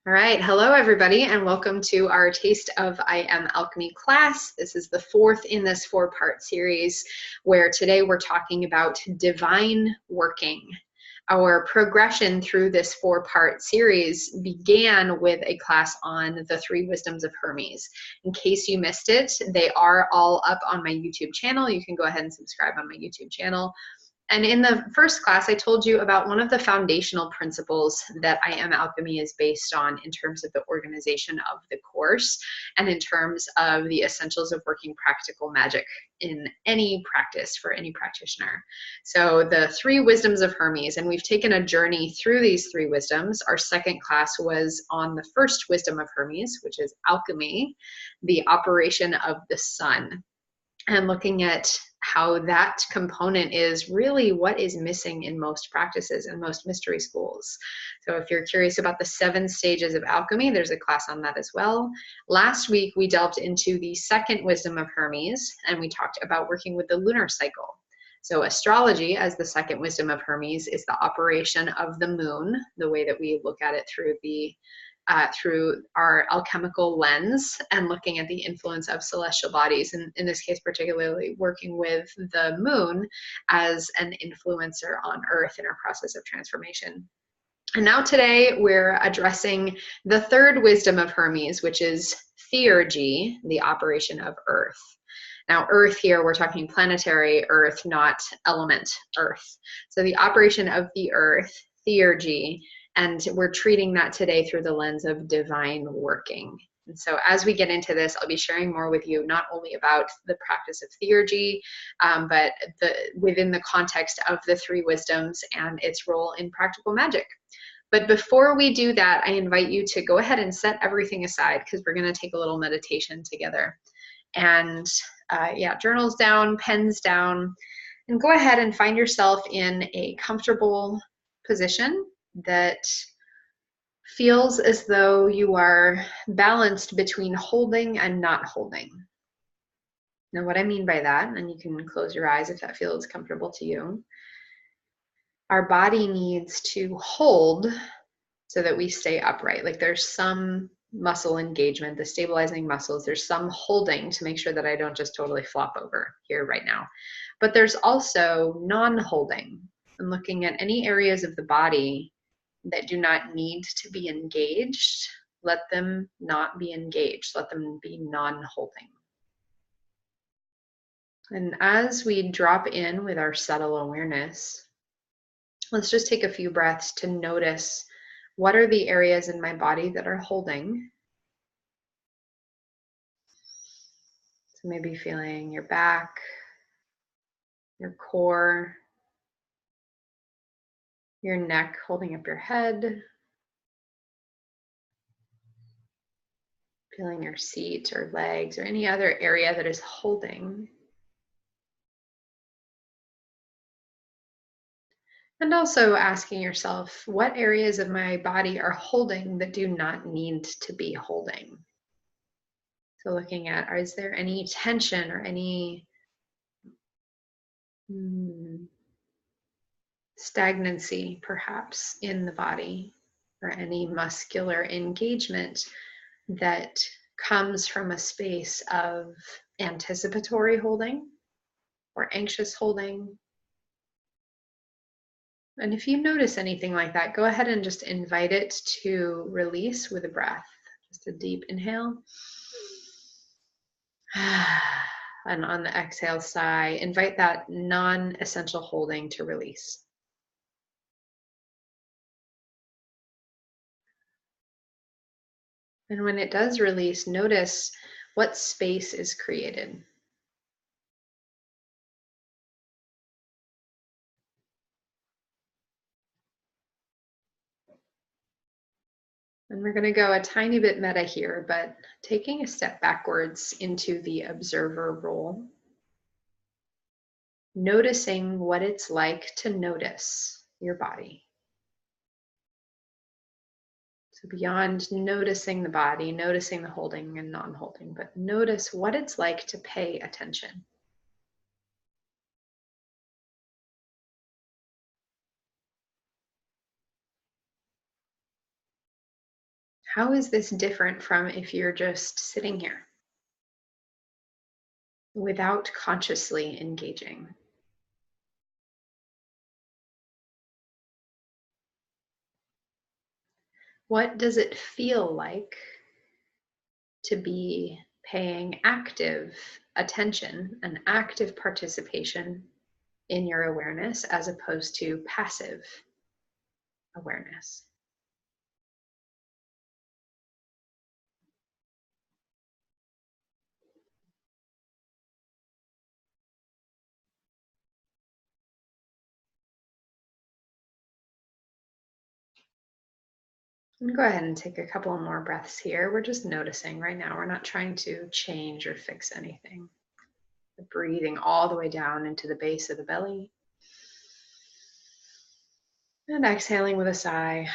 All right, hello everybody, and welcome to our Taste of I Am Alchemy class. This is the fourth in this four-part series, where today we're talking about divine working. Our progression through this four-part series began with a class on the Three Wisdoms of Hermes. In case you missed it, they are all up on my YouTube channel. You can go ahead and subscribe on my YouTube channel. And in the first class, I told you about one of the foundational principles that I Am Alchemy is based on in terms of the organization of the course and in terms of the essentials of working practical magic in any practice for any practitioner. So the Three Wisdoms of Hermes, and we've taken a journey through these three wisdoms. Our second class was on the first wisdom of Hermes, which is alchemy, the operation of the sun, and looking at how that component is really what is missing in most practices and most mystery schools. So if you're curious about the 7 stages of alchemy, there's a class on that as well. Last week, we delved into the second wisdom of Hermes, and we talked about working with the lunar cycle. So astrology, as the second wisdom of Hermes, is the operation of the moon, the way that we look at it through our alchemical lens and looking at the influence of celestial bodies, and in this case particularly working with the moon as an influencer on Earth in our process of transformation. And now today we're addressing the third wisdom of Hermes, which is Theurgy, the operation of Earth. Now, Earth here, we're talking planetary Earth, not element Earth. So the operation of the Earth, Theurgy, and we're treating that today through the lens of divine working. And so as we get into this, I'll be sharing more with you, not only about the practice of Theurgy, but within the context of the three wisdoms and its role in practical magic. But before we do that, I invite you to go ahead and set everything aside, because we're going to take a little meditation together. And journals down, pens down, and go ahead and find yourself in a comfortable position that feels as though you are balanced between holding and not holding. Now, what I mean by that, and you can close your eyes if that feels comfortable to you, our body needs to hold so that we stay upright. Like there's some muscle engagement, the stabilizing muscles, there's some holding to make sure that I don't just totally flop over here right now. But there's also non-holding. I'm looking at any areas of the body that do not need to be engaged. Let them not be engaged. Let them be non-holding. And as we drop in with our subtle awareness, let's just take a few breaths to notice what are the areas in my body that are holding. So maybe feeling your back, your core, your neck holding up your head, feeling your seat or legs or any other area that is holding. And also asking yourself, what areas of my body are holding that do not need to be holding? So looking at, is there any tension or any stagnancy perhaps in the body, or any muscular engagement that comes from a space of anticipatory holding or anxious holding? And if you notice anything like that, go ahead and just invite it to release with a breath. Just a deep inhale. And on the exhale, sigh. Invite that non-essential holding to release. And when it does release, notice what space is created. And we're going to go a tiny bit meta here, but taking a step backwards into the observer role, noticing what it's like to notice your body. So beyond noticing the body, noticing the holding and non-holding, but notice what it's like to pay attention. How is this different from if you're just sitting here without consciously engaging? What does it feel like to be paying active attention and active participation in your awareness as opposed to passive awareness? And go ahead and take a couple more breaths here. We're just noticing right now. We're not trying to change or fix anything. Breathing all the way down into the base of the belly. And exhaling with a sigh.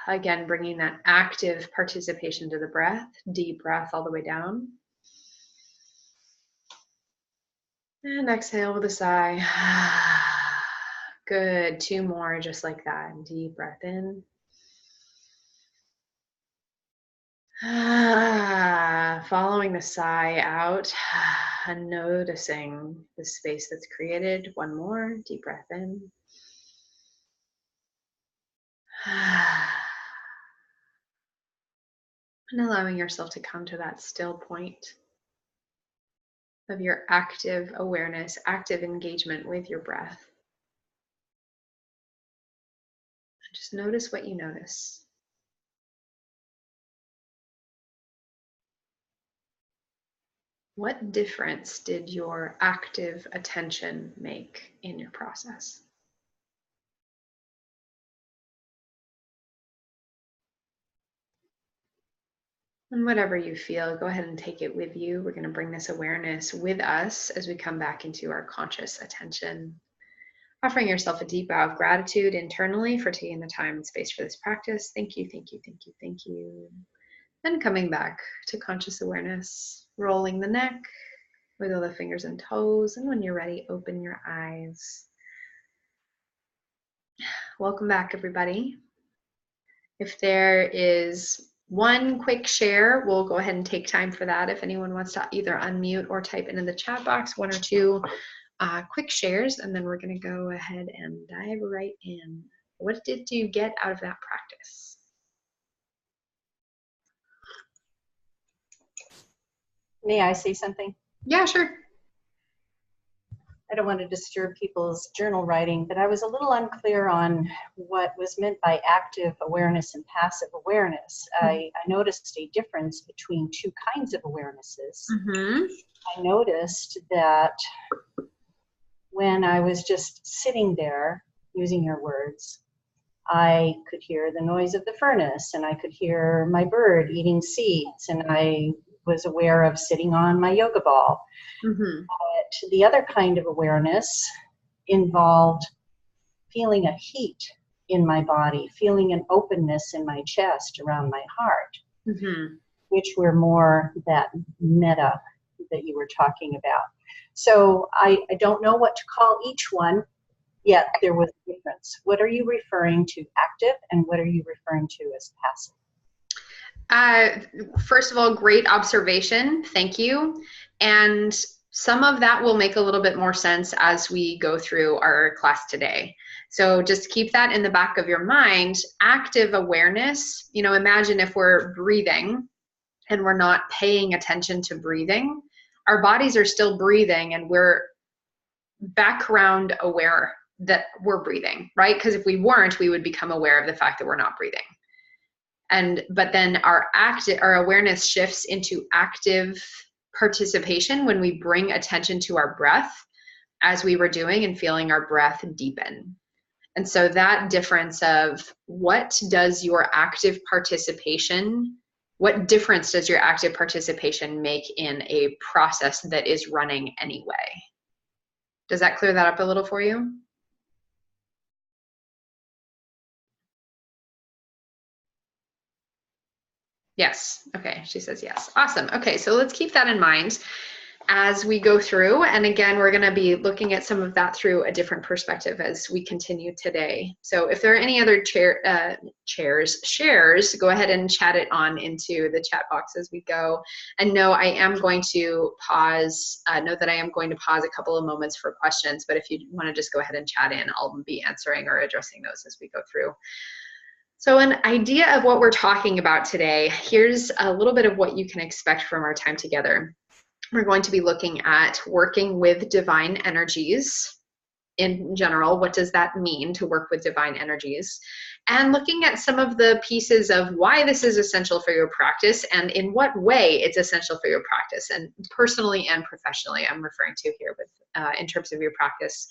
Again, bringing that active participation to the breath. Deep breath all the way down. And exhale with a sigh. Good. 2 more just like that. Deep breath in. Following the sigh out and noticing the space that's created. 1 more. Deep breath in. And allowing yourself to come to that still point of your active awareness, active engagement with your breath. Just notice what you notice. What difference did your active attention make in your process? And whatever you feel, go ahead and take it with you. We're going to bring this awareness with us as we come back into our conscious attention. Offering yourself a deep bow of gratitude internally for taking the time and space for this practice. Thank you, thank you, thank you, thank you. And coming back to conscious awareness, rolling the neck, wiggle the fingers and toes, and when you're ready, open your eyes. Welcome back, everybody. If there is one quick share, we'll go ahead and take time for that. If anyone wants to either unmute or type into the chat box 1 or 2 quick shares, and then we're going to go ahead and dive right in. What did you get out of that practice? May I say something? Yeah, sure. I don't want to disturb people's journal writing, but I was a little unclear on what was meant by active awareness and passive awareness. I noticed a difference between 2 kinds of awarenesses. I noticed that when I was just sitting there, using your words, I could hear the noise of the furnace, and I could hear my bird eating seeds, and I was aware of sitting on my yoga ball. But the other kind of awareness involved feeling a heat in my body, feeling an openness in my chest around my heart, which were more that meta that you were talking about. So I don't know what to call each one, yet there was a difference. What are you referring to active, and what are you referring to as passive? First of all, great observation. Thank you. And some of that will make a little bit more sense as we go through our class today. So just keep that in the back of your mind. Active awareness, imagine if we're breathing and we're not paying attention to breathing, our bodies are still breathing and we're background aware that we're breathing, right? Because if we weren't, we would become aware of the fact that we're not breathing. But then our awareness shifts into active participation when we bring attention to our breath as we were doing and feeling our breath deepen. And so that difference of what difference does your active participation make in a process that is running anyway? Does that clear that up a little for you? Yes. Okay. She says yes. Awesome. Okay. So let's keep that in mind. as we go through. And again, we're going to be looking at some of that through a different perspective as we continue today. So if there are any other shares, go ahead and chat it on into the chat box as we go. And no, I am going to pause, note that I am going to pause a couple of moments for questions, but if you want to just go ahead and chat in, I'll be answering or addressing those as we go through. So an idea of what we're talking about today, here's a little bit of what you can expect from our time together. We're going to be looking at working with divine energies in general. What does that mean to work with divine energies? And looking at some of the pieces of why this is essential for your practice and in what way it's essential for your practice, and personally and professionally, I'm referring to here with in terms of your practice.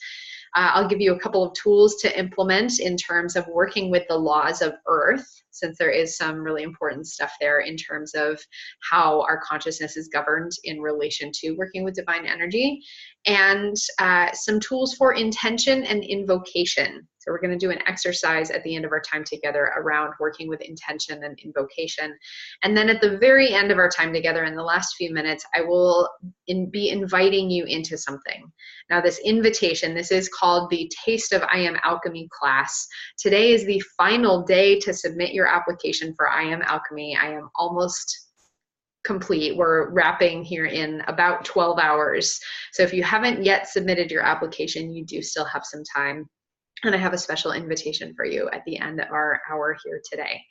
I'll give you a couple of tools to implement in terms of working with the laws of Earth, since there is some really important stuff there in terms of how our consciousness is governed in relation to working with divine energy, and some tools for intention and invocation. So we're going to do an exercise at the end of our time together around working with intention and invocation. And then at the very end of our time together, in the last few minutes, I will be inviting you into something. Now this invitation, this is called the Taste of I Am Alchemy class. Today is the final day to submit your application for I Am Alchemy. I am almost complete. We're wrapping here in about 12 hours. So if you haven't yet submitted your application, you do still have some time. And I have a special invitation for you at the end of our hour here today.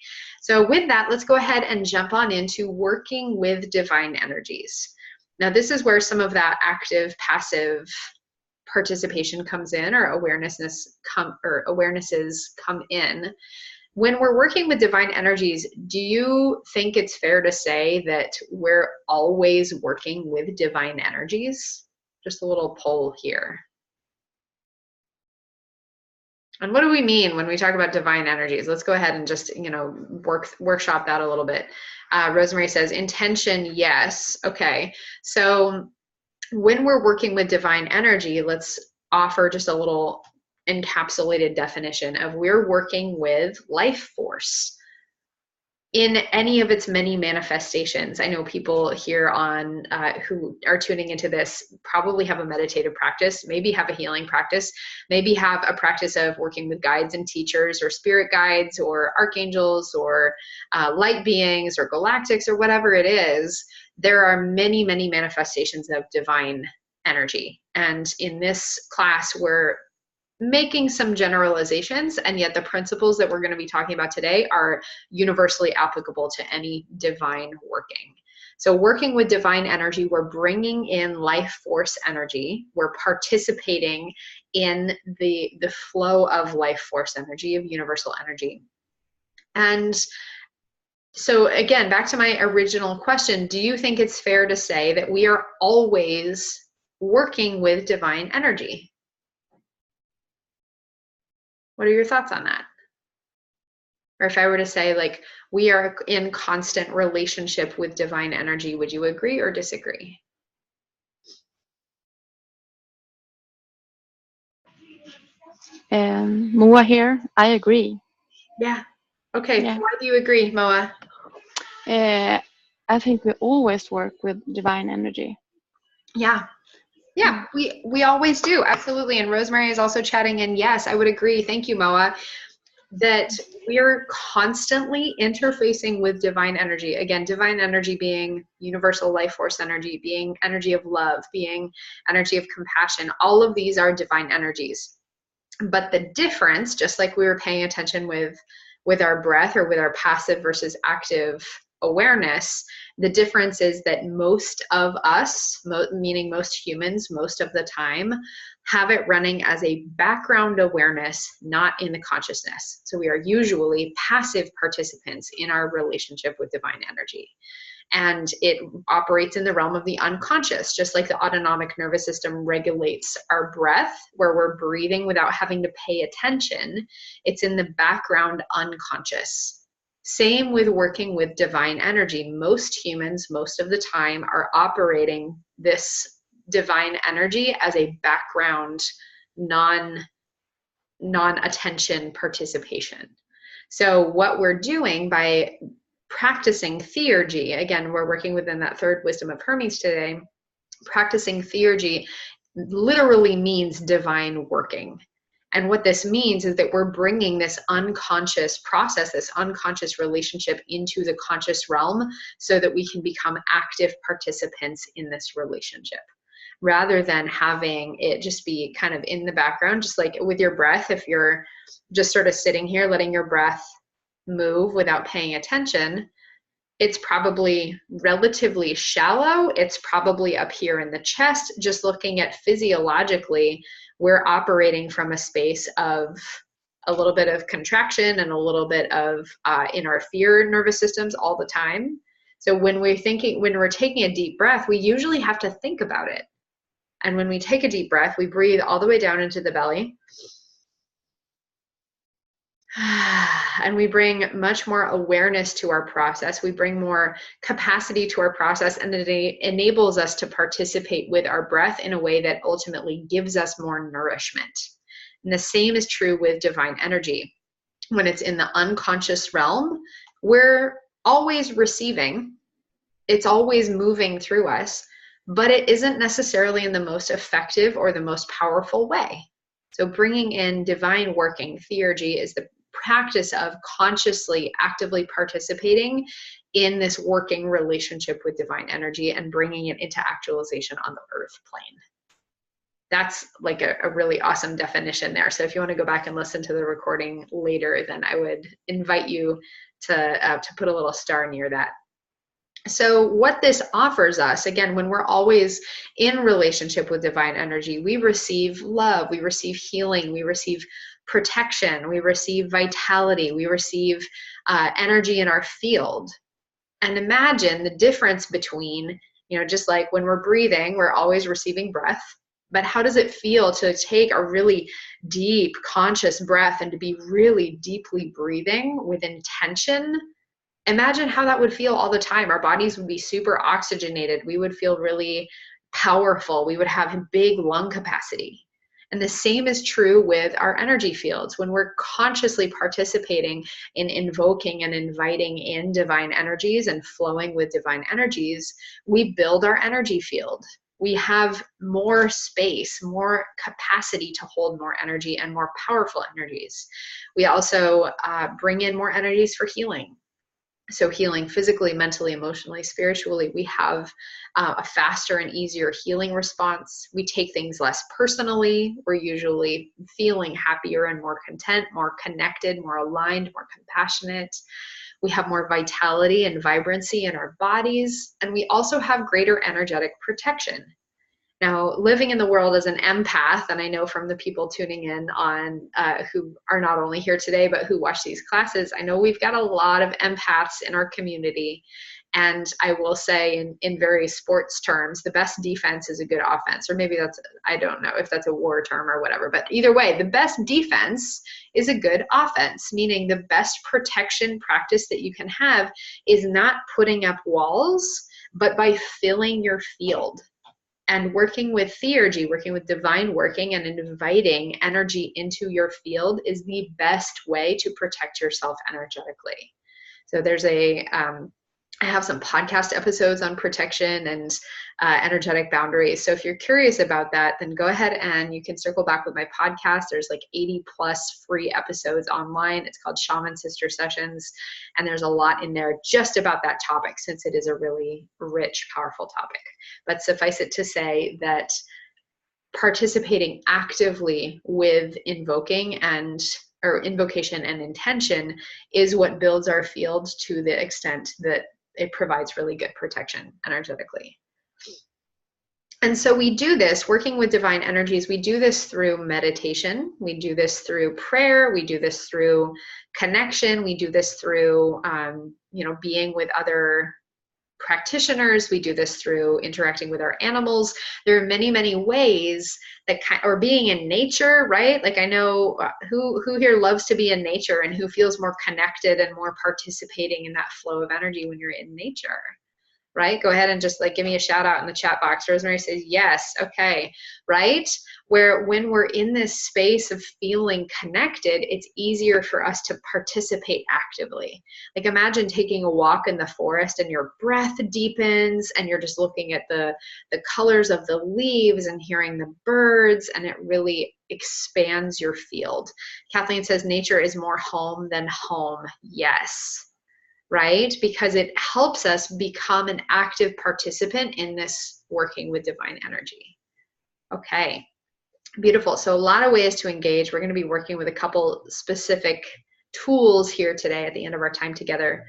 So with that, let's go ahead and jump on into working with divine energies. Now, this is where some of that active, passive participation comes in, or awarenesses come in. When we're working with divine energies, do you think it's fair to say that we're always working with divine energies? Just a little poll here. And what do we mean when we talk about divine energies? Let's go ahead and just, workshop that a little bit. Rosemary says, intention, yes. Okay, so when we're working with divine energy, let's offer just a little encapsulated definition of we're working with life force in any of its many manifestations. I know people here on who are tuning into this probably have a meditative practice, maybe have a healing practice, maybe have a practice of working with guides and teachers or spirit guides or archangels or light beings or galactics or whatever it is. There are many, many manifestations of divine energy. And in this class, we're making some generalizations, and yet the principles that we're going to be talking about today are universally applicable to any divine working. So working with divine energy, we're bringing in life force energy. We're participating in the flow of life force energy, of universal energy. And so again, back to my original question, do you think it's fair to say that we are always working with divine energy? What are your thoughts on that? Or if I were to say, like, we are in constant relationship with divine energy, would you agree or disagree? Moa here, I agree. Yeah. Okay, Yeah. Why do you agree, Moa? I think we always work with divine energy. Yeah, we always do, absolutely. And Rosemary is also chatting in. Yes, I would agree. Thank you, Moa. That we're constantly interfacing with divine energy. Again, divine energy being universal life force energy, being energy of love, being energy of compassion. All of these are divine energies. But the difference, just like we were paying attention with our breath or with our passive versus active awareness, the difference is that most of us, meaning most humans, most of the time, have it running as a background awareness, not in the consciousness. So we are usually passive participants in our relationship with divine energy. And it operates in the realm of the unconscious, just like the autonomic nervous system regulates our breath, where we're breathing without having to pay attention. It's in the background unconscious. Same with working with divine energy. Most humans, most of the time, are operating this divine energy as a background, non-attention participation. So what we're doing by practicing Theurgy, again, we're working within that Third Wisdom of Hermes today, Practicing Theurgy literally means divine working. And what this means is that we're bringing this unconscious process, this unconscious relationship into the conscious realm so that we can become active participants in this relationship, rather than having it just be kind of in the background, just like with your breath. If you're just sort of sitting here, letting your breath move without paying attention, it's probably relatively shallow. It's probably up here in the chest. Just looking at physiologically, we're operating from a space of a little bit of contraction and a little bit of in our fear nervous systems all the time. So when we're taking a deep breath, we usually have to think about it. And when we take a deep breath, we breathe all the way down into the belly. And we bring much more awareness to our process. We bring more capacity to our process, and it enables us to participate with our breath in a way that ultimately gives us more nourishment. And the same is true with divine energy. When it's in the unconscious realm, we're always receiving. It's always moving through us, but it isn't necessarily in the most effective or the most powerful way. So bringing in divine working, Theurgy, is the practice of consciously, actively participating in this working relationship with divine energy and bringing it into actualization on the earth plane. That's like a really awesome definition there. So if you want to go back and listen to the recording later, then I would invite you to put a little star near that. So what this offers us, again, when we're always in relationship with divine energy, we receive love, we receive healing, we receive protection, we receive vitality, we receive energy in our field. And imagine the difference between, just like when we're breathing, we're always receiving breath. But how does it feel to take a really deep, conscious breath and to be really deeply breathing with intention? Imagine how that would feel all the time. Our bodies would be super oxygenated. We would feel really powerful. We would have big lung capacity. And the same is true with our energy fields. When we're consciously participating in invoking and inviting in divine energies and flowing with divine energies, we build our energy field. We have more space, more capacity to hold more energy and more powerful energies. We also bring in more energies for healing. So healing physically, mentally, emotionally, spiritually, we have a faster and easier healing response. We take things less personally. We're usually feeling happier and more content, more connected, more aligned, more compassionate. We have more vitality and vibrancy in our bodies. And we also have greater energetic protection. Now, living in the world as an empath, and I know from the people tuning in on who are not only here today, but who watch these classes, I know we've got a lot of empaths in our community. And I will say in very sports terms, the best defense is a good offense. Or maybe I don't know if that's a war term or whatever. But either way, the best defense is a good offense, meaning the best protection practice that you can have is not putting up walls, but by filling your field. And working with Theurgy, working with divine working and inviting energy into your field is the best way to protect yourself energetically. So there's I have some podcast episodes on protection and energetic boundaries. So if you're curious about that, then go ahead and you can circle back with my podcast. There's like 80 plus free episodes online. It's called Shaman Sister Sessions. And there's a lot in there just about that topic, since it is a really rich, powerful topic. But suffice it to say that participating actively with invocation and intention is what builds our field to the extent that it provides really good protection energetically. And so we do this, working with divine energies, we do this through meditation, we do this through prayer, we do this through connection, we do this through, being with other practitioners, we do this through interacting with our animals. There are many, many ways or being in nature, right? Like I know who here loves to be in nature and who feels more connected and more participating in that flow of energy when you're in nature. right? Go ahead and just like give me a shout out in the chat box. Rosemary says yes. Okay, right? Where when we're in this space of feeling connected, it's easier for us to participate actively. Like imagine taking a walk in the forest and your breath deepens and you're just looking at the colors of the leaves and hearing the birds, and it really expands your field. Kathleen says nature is more home than home. Yes. Right? Because it helps us become an active participant in this working with divine energy. Okay, beautiful. So a lot of ways to engage. We're going to be working with a couple specific tools here today at the end of our time together.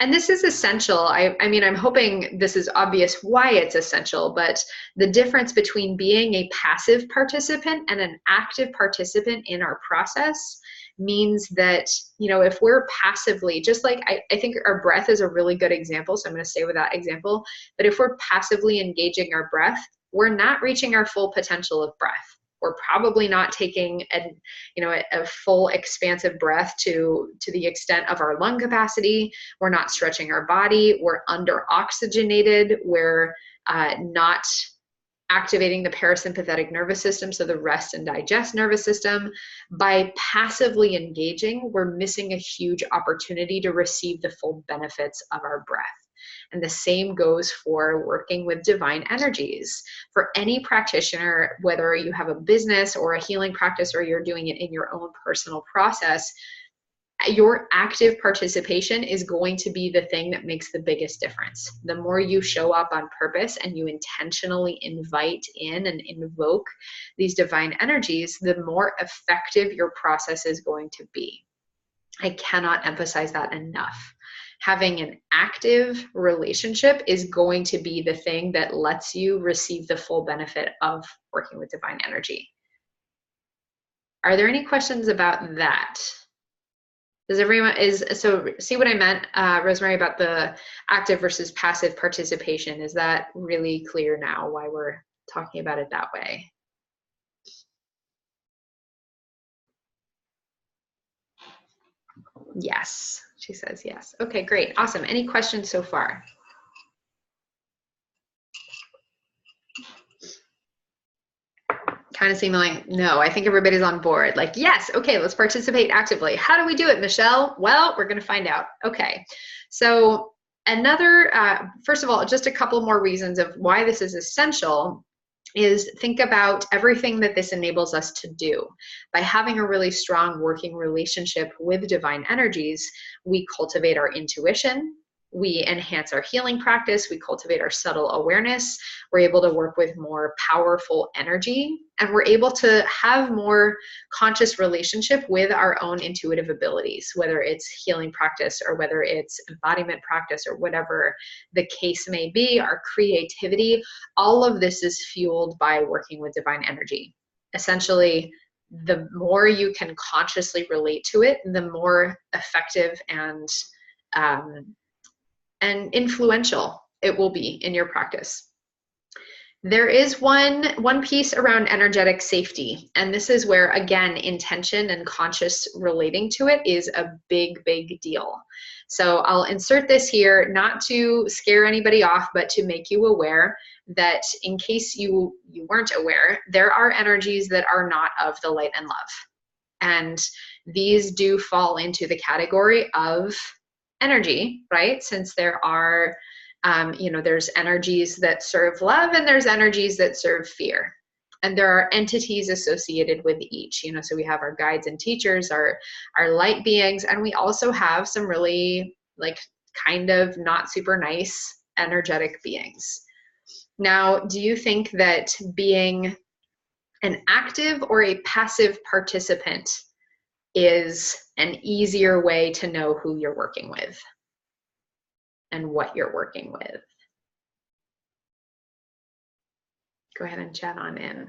And this is essential. I mean, I'm hoping this is obvious why it's essential, but the difference between being a passive participant and an active participant in our process means that, you know, if we're passively, just like I think our breath is a really good example, so I'm going to stay with that example, but if we're passively engaging our breath, we're not reaching our full potential of breath. We're probably not taking a full expansive breath to the extent of our lung capacity. We're not stretching our body. We're under oxygenated. We're not activating the parasympathetic nervous system, so the rest and digest nervous system. By passively engaging, we're missing a huge opportunity to receive the full benefits of our breath. And the same goes for working with divine energies. For any practitioner, whether you have a business or a healing practice or you're doing it in your own personal process, your active participation is going to be the thing that makes the biggest difference. The more you show up on purpose and you intentionally invite in and invoke these divine energies, the more effective your process is going to be. I cannot emphasize that enough. Having an active relationship is going to be the thing that lets you receive the full benefit of working with divine energy. Are there any questions about that? Does everyone so see what I meant, Rosemary, about the active versus passive participation? Is that really clear now why we're talking about it that way? Yes, she says yes. Okay, great, awesome. Any questions so far? Kind of seeming like, no, I think everybody's on board. Like, yes, okay, let's participate actively. How do we do it, Michelle? Well, we're going to find out. Okay, so another, first of all, just a couple more reasons of why this is essential is think about everything that this enables us to do. By having a really strong working relationship with divine energies, we cultivate our intuition, we enhance our healing practice, we cultivate our subtle awareness, we're able to work with more powerful energy, and we're able to have more conscious relationship with our own intuitive abilities, whether it's healing practice or whether it's embodiment practice or whatever the case may be, our creativity. All of this is fueled by working with divine energy. Essentially, the more you can consciously relate to it, the more effective and influential it will be in your practice. There is one piece around energetic safety, and this is where, again, intention and conscious relating to it is a big, big deal. So I'll insert this here, not to scare anybody off, but to make you aware that in case you weren't aware, there are energies that are not of the light and love. And these do fall into the category of energy, right? Since there are, there's energies that serve love and there's energies that serve fear. And there are entities associated with each, so we have our guides and teachers, our light beings, and we also have some really kind of not super nice energetic beings. Now, do you think that being an active or a passive participant is an easier way to know who you're working with and what you're working with? Go ahead and chat on in.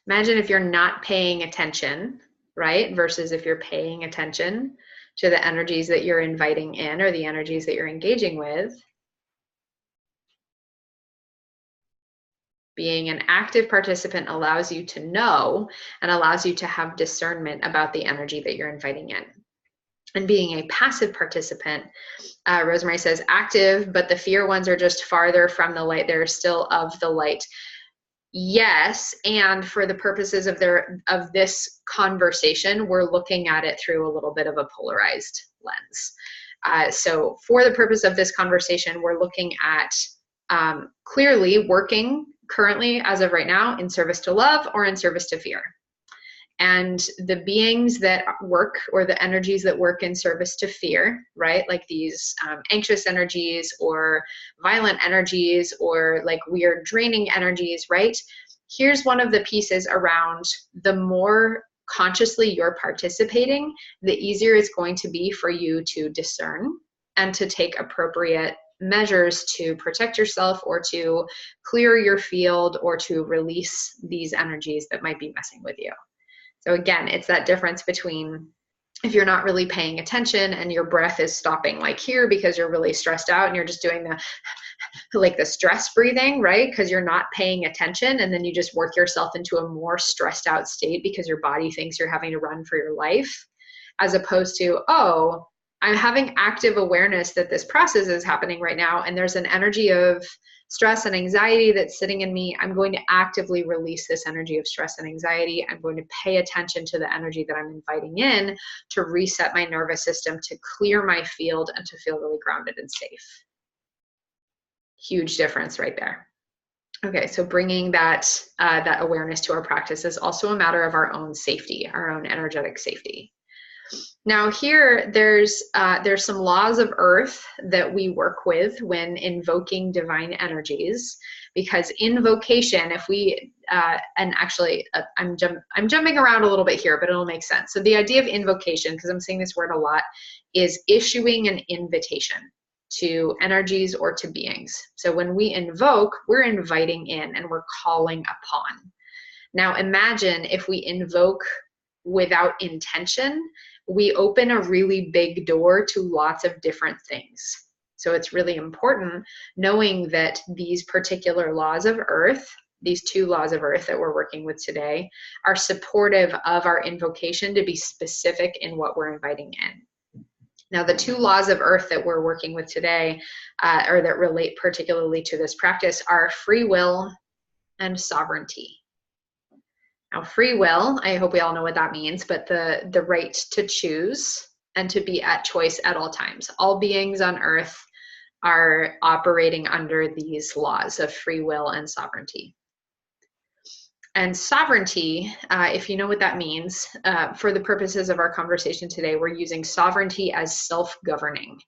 Imagine if you're not paying attention, right? Versus if you're paying attention to the energies that you're inviting in or the energies that you're engaging with. Being an active participant allows you to know and allows you to have discernment about the energy that you're inviting in. and being a passive participant. Rosemary says active, but the fear ones are just farther from the light. They're still of the light. Yes, and for the purposes of this conversation, we're looking at it through a little bit of a polarized lens. So for the purpose of this conversation, we're looking at clearly working currently, as of right now, in service to love or in service to fear. And the beings that work, or the energies that work in service to fear, right? Like these anxious energies or violent energies or like weird draining energies, right? Here's one of the pieces around: the more consciously you're participating, the easier it's going to be for you to discern and to take appropriate measures to protect yourself, or to clear your field, or to release these energies that might be messing with you. So again, it's that difference between if you're not really paying attention and your breath is stopping like here because you're really stressed out and you're just doing the stress breathing, right? Because you're not paying attention, and then you just work yourself into a more stressed out state because your body thinks you're having to run for your life, as opposed to, oh, I'm having active awareness that this process is happening right now, and there's an energy of stress and anxiety that's sitting in me. I'm going to actively release this energy of stress and anxiety. I'm going to pay attention to the energy that I'm inviting in to reset my nervous system, to clear my field, and to feel really grounded and safe. Huge difference right there. Okay, so bringing that awareness to our practice is also a matter of our own safety, our own energetic safety. Now here, there's some laws of earth that we work with when invoking divine energies, because invocation, if we, and actually I'm jumping around a little bit here, but it'll make sense. So the idea of invocation, because I'm saying this word a lot, is issuing an invitation to energies or to beings. So when we invoke, we're inviting in and we're calling upon. Now imagine if we invoke without intention, we open a really big door to lots of different things. So it's really important knowing that these particular laws of earth, these two laws of earth that we're working with today, are supportive of our invocation to be specific in what we're inviting in. Now, the two laws of earth that we're working with today, or that relate particularly to this practice, are free will and sovereignty. Now, free will, I hope we all know what that means, but the right to choose and to be at choice at all times. All beings on earth are operating under these laws of free will and sovereignty. And sovereignty, if you know what that means, for the purposes of our conversation today, we're using sovereignty as self-governing.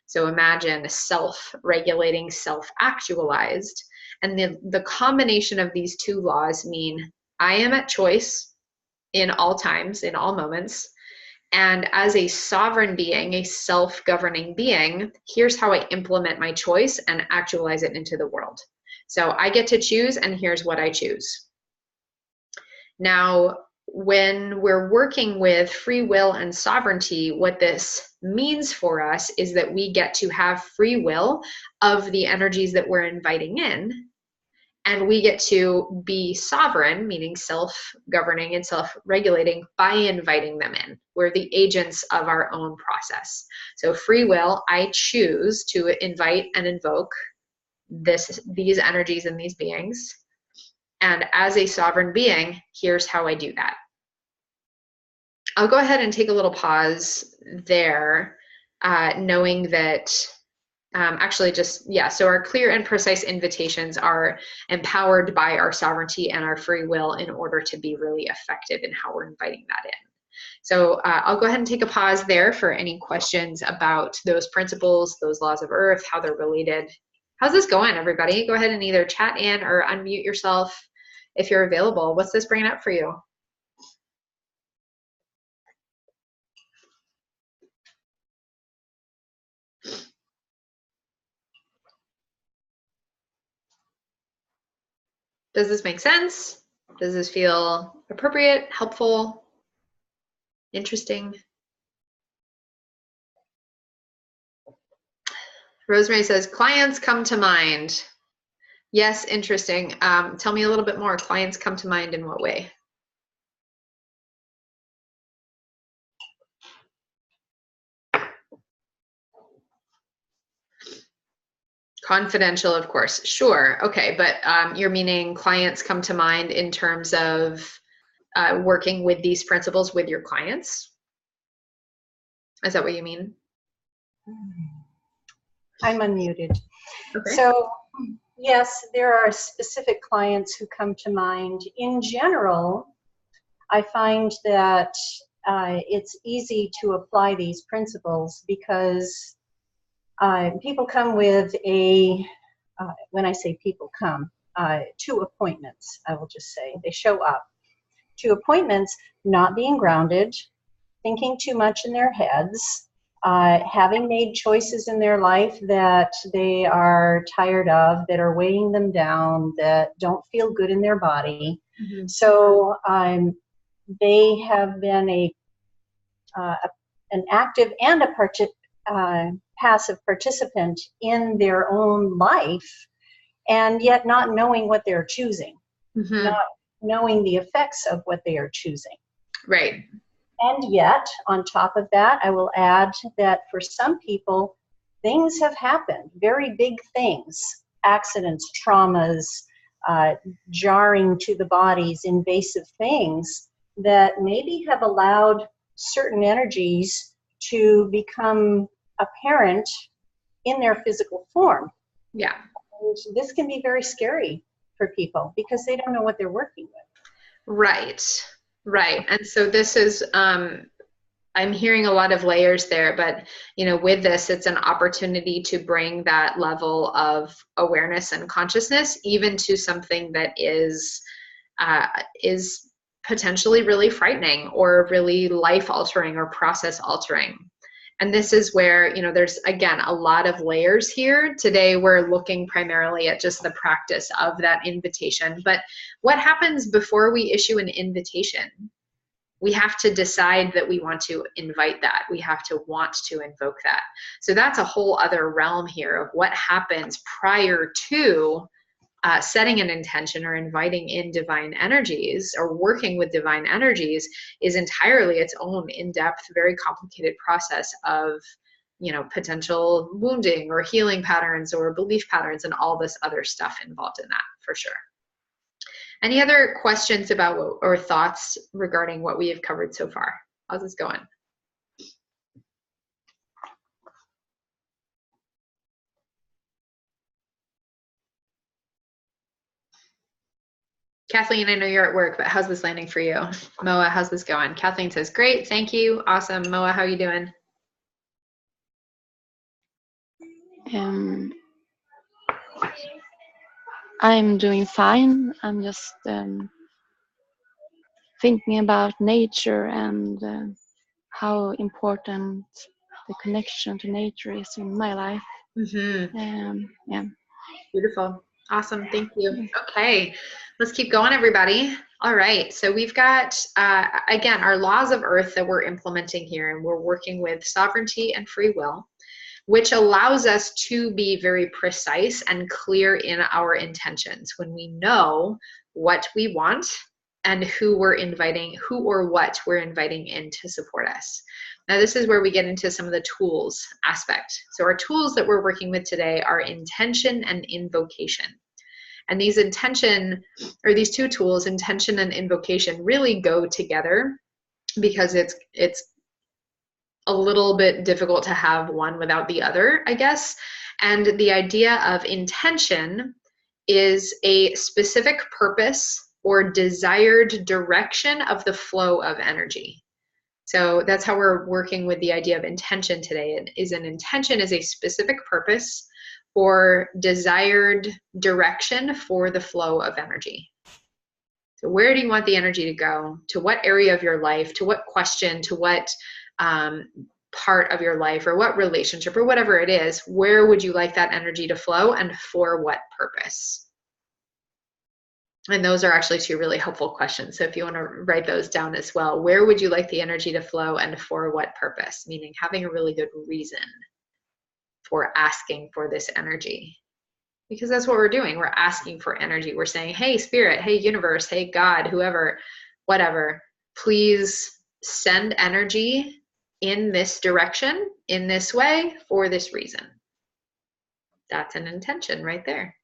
So imagine self-regulating, self-actualized. And the combination of these two laws mean I am at choice in all times, in all moments. And as a sovereign being, a self-governing being, here's how I implement my choice and actualize it into the world. So I get to choose, and here's what I choose. Now, when we're working with free will and sovereignty, what this means for us is that we get to have free will of the energies that we're inviting in, and we get to be sovereign, meaning self-governing and self-regulating, by inviting them in. We're the agents of our own process. So free will, I choose to invite and invoke these energies and these beings. And as a sovereign being, here's how I do that. I'll go ahead and take a little pause there, knowing that so our clear and precise invitations are empowered by our sovereignty and our free will in order to be really effective in how we're inviting that in. So I'll go ahead and take a pause there for any questions about those principles, those laws of earth, how they're related. How's this going, everybody? Go ahead and either chat in or unmute yourself if you're available. What's this bringing up for you? Does this make sense? Does this feel appropriate, helpful, interesting? Rosemary says, clients come to mind. Yes, interesting. Tell me a little bit more. Clients come to mind in what way? Confidential, of course. Sure. Okay. But you're meaning clients come to mind in terms of working with these principles with your clients? Is that what you mean? I'm unmuted. Okay. So, yes, there are specific clients who come to mind. In general, I find that it's easy to apply these principles because people come with when I say people come, to appointments, I will just say. They show up to appointments not being grounded, thinking too much in their heads, having made choices in their life that they are tired of, that are weighing them down, that don't feel good in their body. Mm-hmm. So they have been an active and a passive participant in their own life, and yet not knowing what they're choosing, mm-hmm. not knowing the effects of what they are choosing. Right. And yet, on top of that, I will add that for some people, things have happened, very big things, accidents, traumas, jarring to the bodies, invasive things that maybe have allowed certain energies to become apparent in their physical form. Yeah. And this can be very scary for people because they don't know what they're working with. Right. Right. And so this is, I'm hearing a lot of layers there, but, you know, with this, it's an opportunity to bring that level of awareness and consciousness, even to something that is potentially really frightening or really life altering or process altering. And this is where, you know, there's, again, a lot of layers here. Today, we're looking primarily at just the practice of that invitation. But what happens before we issue an invitation? We have to decide that we want to invite that. We have to want to invoke that. So that's a whole other realm here of what happens prior to setting an intention or inviting in divine energies or working with divine energies is entirely its own in-depth, very complicated process of, you know, potential wounding or healing patterns or belief patterns and all this other stuff involved in that, for sure. Any other questions about or thoughts regarding what we have covered so far? How's this going? Kathleen, I know you're at work, but how's this landing for you? Moa, how's this going? Kathleen says, great, thank you, awesome. Moa, how are you doing? I'm doing fine. I'm just thinking about nature and how important the connection to nature is in my life. Mm-hmm. Yeah. Beautiful. Awesome. Thank you. Okay. Let's keep going, everybody. All right. So we've got, again, our laws of earth that we're implementing here, and we're working with sovereignty and free will, which allows us to be very precise and clear in our intentions when we know what we want and who we're inviting, who or what we're inviting in to support us. Now, this is where we get into some of the tools aspect. So our tools that we're working with today are intention and invocation. And these these two tools, intention and invocation, really go together because it's a little bit difficult to have one without the other, I guess. And the idea of intention is a specific purpose or desired direction of the flow of energy. So that's how we're working with the idea of intention today. An intention is a specific purpose or desired direction for the flow of energy. So where do you want the energy to go? To what area of your life? To what question? To what part of your life or what relationship or whatever it is? Where would you like that energy to flow and for what purpose? And those are actually two really helpful questions. So if you want to write those down as well, where would you like the energy to flow and for what purpose? Meaning having a really good reason for asking for this energy. Because that's what we're doing. We're asking for energy. We're saying, hey, spirit, hey, universe, hey, God, whoever, whatever, please send energy in this direction, in this way, for this reason. That's an intention right there.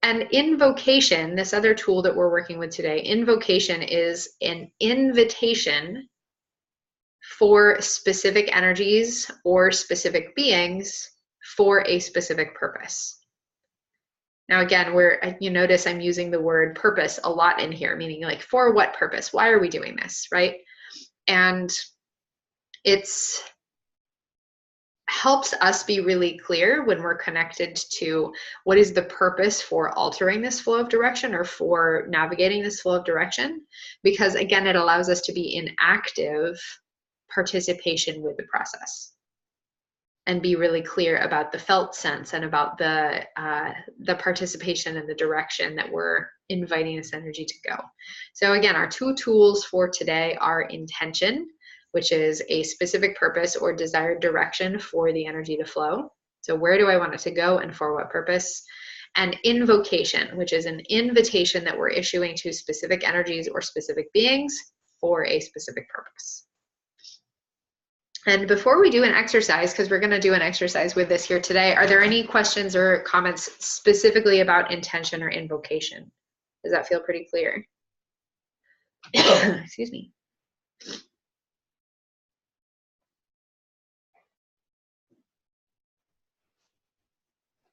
And invocation, this other tool that we're working with today, invocation is an invitation for specific energies or specific beings for a specific purpose. Now, again, you notice I'm using the word purpose a lot in here, meaning like, for what purpose? Why are we doing this, right? And it's helps us be really clear when we're connected to what is the purpose for altering this flow of direction or for navigating this flow of direction, because again, it allows us to be in active participation with the process and be really clear about the felt sense and about the participation and the direction that we're inviting this energy to go. So again, our two tools for today are intention, which is a specific purpose or desired direction for the energy to flow. So where do I want it to go and for what purpose? And invocation, which is an invitation that we're issuing to specific energies or specific beings for a specific purpose. And before we do an exercise, because we're going to do an exercise with this here today, are there any questions or comments specifically about intention or invocation? Does that feel pretty clear? Excuse me.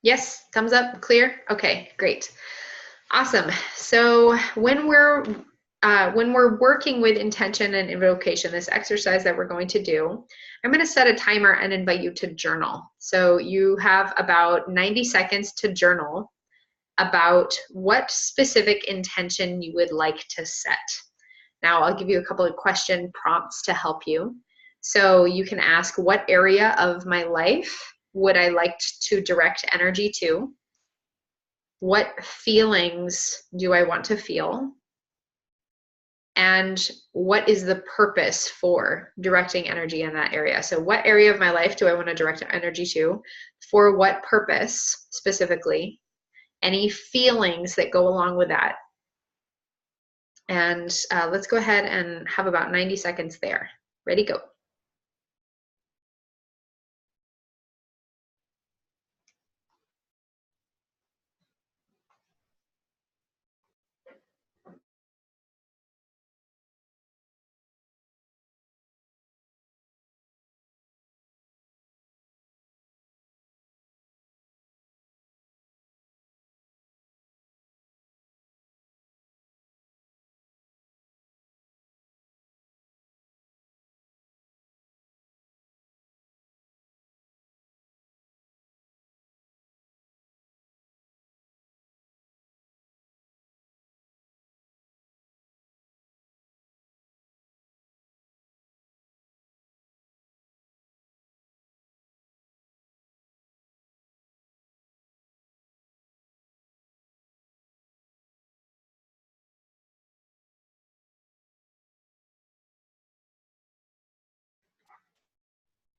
Yes, thumbs up, clear? Okay, great. Awesome. So when we're working with intention and invocation, this exercise that we're going to do, I'm going to set a timer and invite you to journal. So you have about 90 seconds to journal about what specific intention you would like to set. Now I'll give you a couple of question prompts to help you. So you can ask, what area of my life would I like to direct energy to? What feelings do I want to feel? And what is the purpose for directing energy in that area? So what area of my life do I want to direct energy to? For what purpose specifically? Any feelings that go along with that? And let's go ahead and have about 90 seconds there. Ready, go.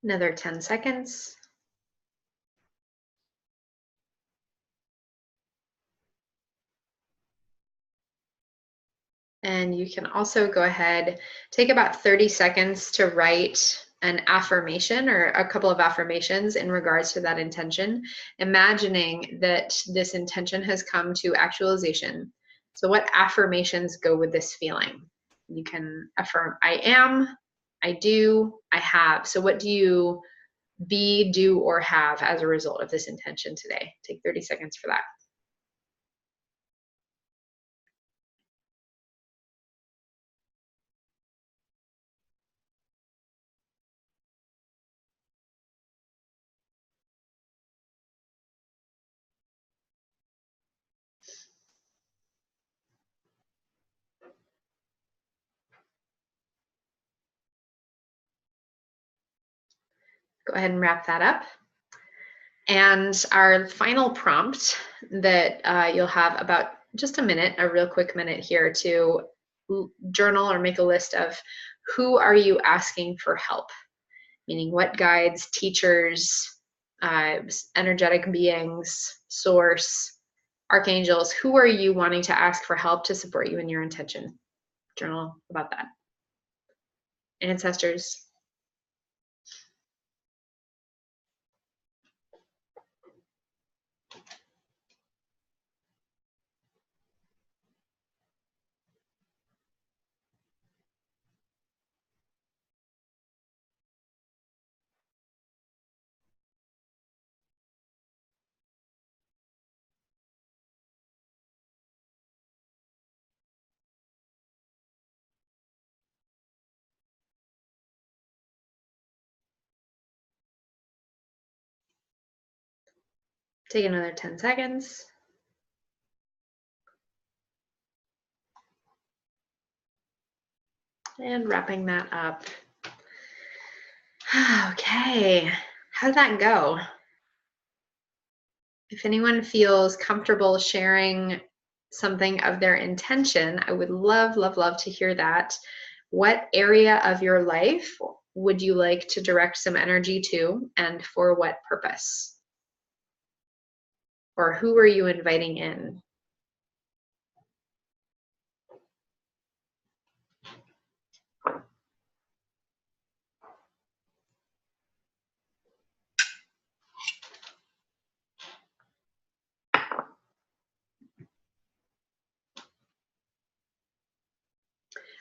Another 10 seconds. And you can also go ahead, take about 30 seconds to write an affirmation or a couple of affirmations in regards to that intention, imagining that this intention has come to actualization. So what affirmations go with this feeling? You can affirm, I am, I do, I have. So what do you be, do, or have as a result of this intention today? Take 30 seconds for that. Go ahead and wrap that up. And our final prompt that you'll have about just a minute, a real quick minute here to journal or make a list of who are you asking for help? Meaning what guides, teachers, energetic beings, source, archangels, who are you wanting to ask for help to support you in your intention? Journal about that. Ancestors. Take another 10 seconds. And wrapping that up. Okay, how did that go? If anyone feels comfortable sharing something of their intention, I would love, love, love to hear that. What area of your life would you like to direct some energy to, and for what purpose? Or who are you inviting in?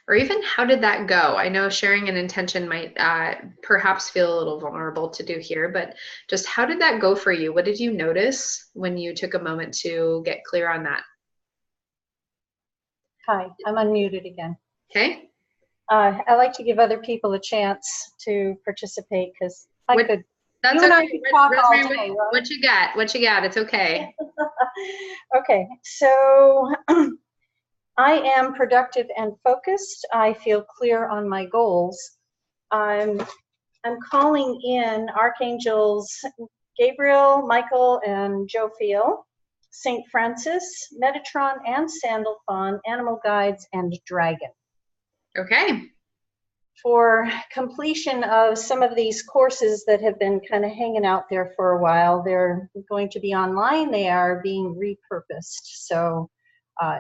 Or even how did that go? I know sharing an intention might perhaps feel a little vulnerable to do here, but just how did that go for you? What did you notice when you took a moment to get clear on that? Hi, I'm unmuted again. Okay. I like to give other people a chance to participate because That's you and I okay. could talk all Rosemary, day, right? what you got? What you got? It's okay. Okay, so I am productive and focused. I feel clear on my goals. I'm calling in archangels Gabriel, Michael, and Jophiel, Saint Francis, Metatron, and Sandalphon, animal guides, and dragon. Okay. For completion of some of these courses that have been kind of hanging out there for a while, they're going to be online. They are being repurposed. So